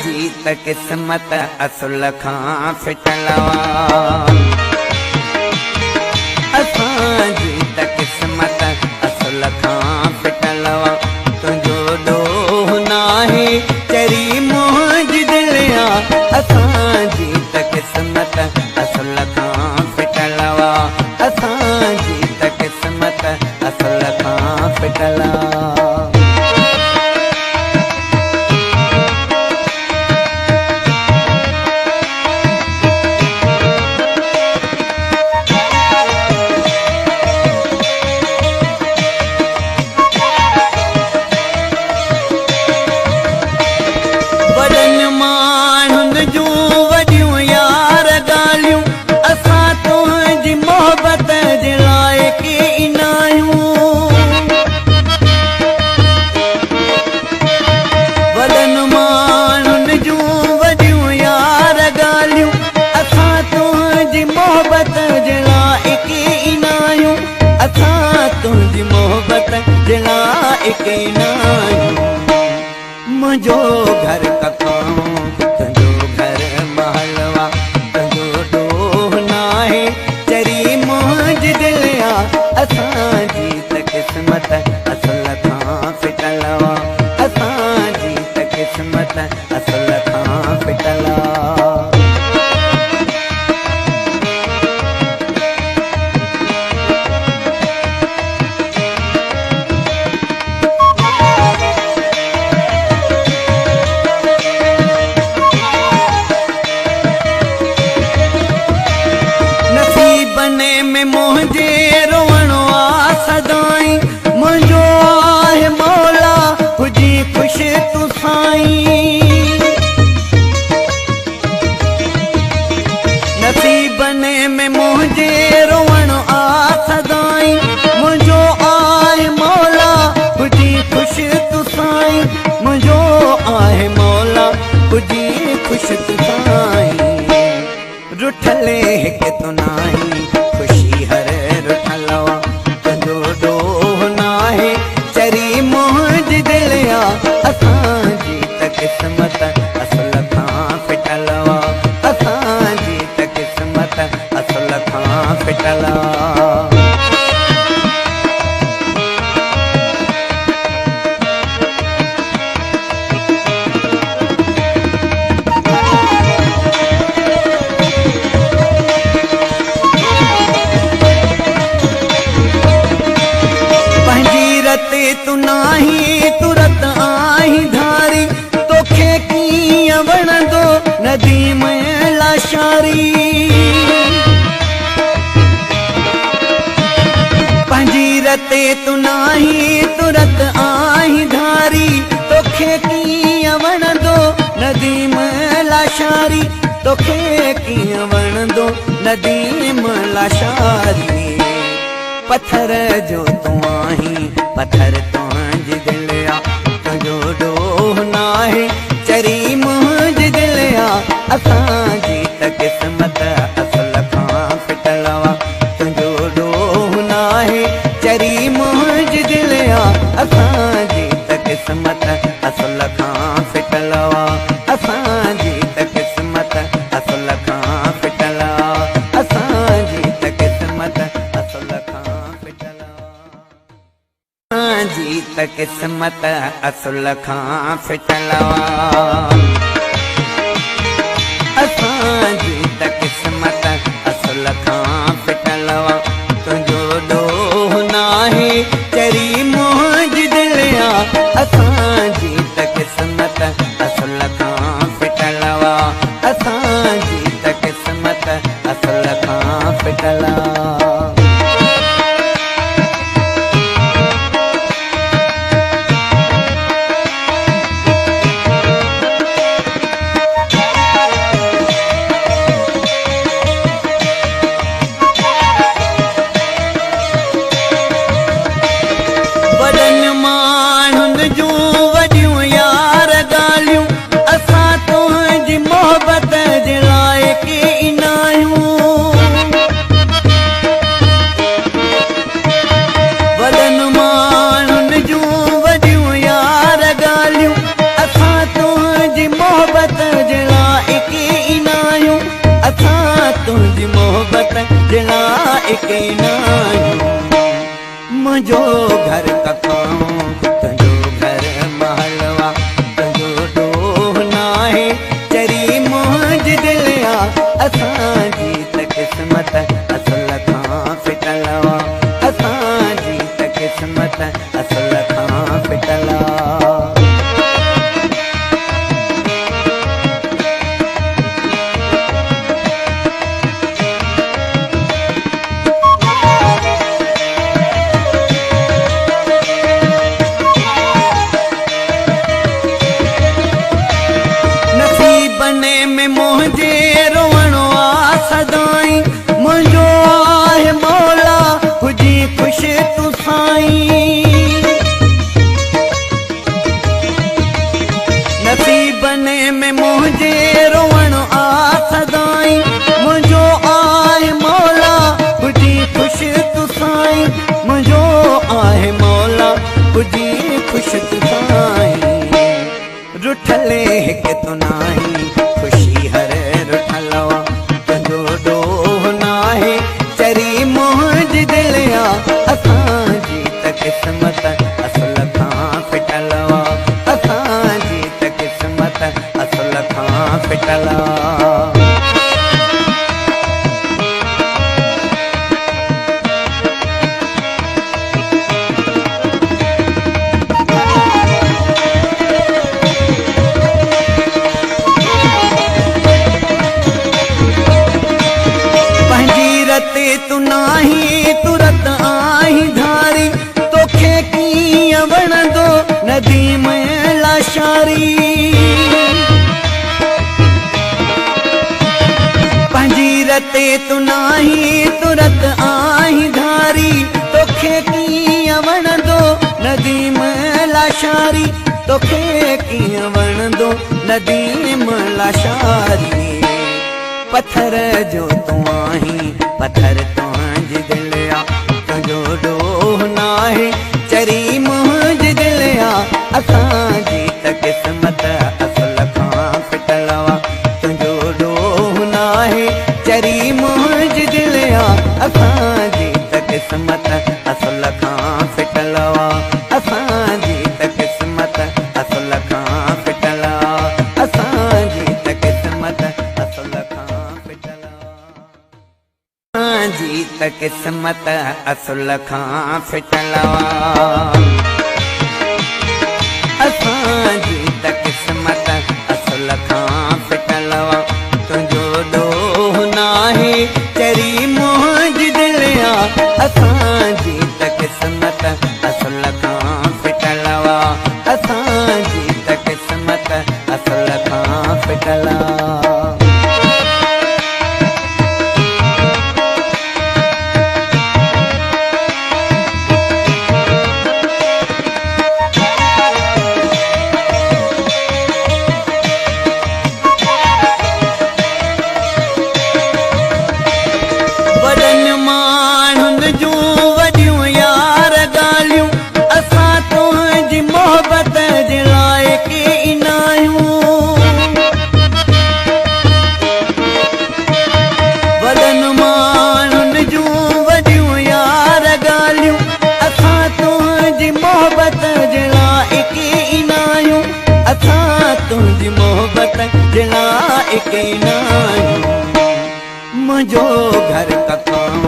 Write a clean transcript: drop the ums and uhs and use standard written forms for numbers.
जी त किस्मत असुल खां फिटलवा असांजी त किस्मत असुल खां फिटलवा तुंहिंजो ॾोह नाहे चरी मुंहिंजी दिलिया असांजी त किस्मत असुल खां फिटलवा असांजी त किस्मत असुल खां फिटलवा मुझो घर ककाऊं तुंहिंजो घर महलवा तुंहिंजो ॾोह नाहे चरी मुंहिंजी दिलिया असांजी त किस्मत असुल खां फिटलवा असांजी त किस्मत असुल खां फिटलवा में मुझे रोवणो आ सदाई मुझो आहे मौला हुजी खुश तू साईं नसीबने में मुझे रोवणो आ सदाई मुझो आहे मौला हुजी खुश तू साईं मुझो आहे मौला हुजी खुश तू साईं रुठले हिक तू नाही असांजी त किस्मत असुल खां फिटलवा असांजी त किस्मत असुल खां फिटलवा तू नाही तुरत आही धारी तोखे कीअं वणंदो नदी में लाशारी पंहिंजी रते तू नाही तुरत आही धारी तोखे कीअं वणंदो नदी में लाशारी तोखे कीअं वणंदो नदी में लाशारी पत्थर जो तू आहीं पत्थर तुंहिंजी दिलिया तुंहिंजो ॾोह नाहे चरी मुंहिंजी दिलिया असांजी त किस्मत असुल खां फिटलवा तुंहिंजो ॾोह नाहे चरी मुंहिंजी दिलिया असांजी त किस्मत असुल खां फिटलवा असांजी त किस्मत असुल खां फिटलवा असांजी त किस्मत असुल खां जी त किस्मत असुल खां फिटलवा असांजी त किस्मत असुल खां फिटलवा तुंहिंजो ॾोह नाहे चरी मुंहिंजी दिलिया असांजी त किस्मत असुल खां फिटलवा असांजी त किस्मत असुल खां फिटलवा इके नायूं मुझो घर कखाऊं तुझो घर महलवा तुझो डोह नाहे चरी मुंज दिलिया असांजी त किस्मत असल खां फिटलवा असांजी त किस्मत असल खां फिटला में मुझे रोवणो आ सदाई मुझो आहे मौला हुजी खुश तू साईं नसीबने में मुझे रोवणो आ सदाई मुझो आहे मौला हुजी खुश तू साईं मुझो आहे मौला हुजी खुश तू साईं रुठले हिक तू नाही खुशी हर रुठलवा तुझो डोह नाहे चरी मुंज दिलिया असांजी त किस्मत असल खां फिटलवा असांजी त किस्मत असल खां फिटला तू नाही तुरत आही धारी तोखे कीअं वणंदो नदी में लाशारी पंहिंजी रते तू नाही तुरत आही धारी तोखे कीअं वणंदो नदी में लाशारी तोखे कीअं वणंदो नदी में लाशारी पत्थर जो तू आहीं पत्थर तुंहिंज दिलिया तुझो डोह नाहे चरी मुंज दिलिया असांजी त किस्मत असल खां फिटलवा तुझो डोह नाहे चरी मुंज दिलिया असांजी त किस्मत असल खां फिटलवा असांजी त किस्मत असल खां फिटला असांजी त किस्मत असल जी त किस्मत असल खां फिटलवा असांजी त किस्मत असल खां फिटलवा तुझो डोह नाहे चरी मुंज दिलिया असांजी त किस्मत असल खां फिटलवा असांजी त किस्मत असल खां फिटला तुझी मोहब्बत जला इके नायूं मुझो घर कखाऊं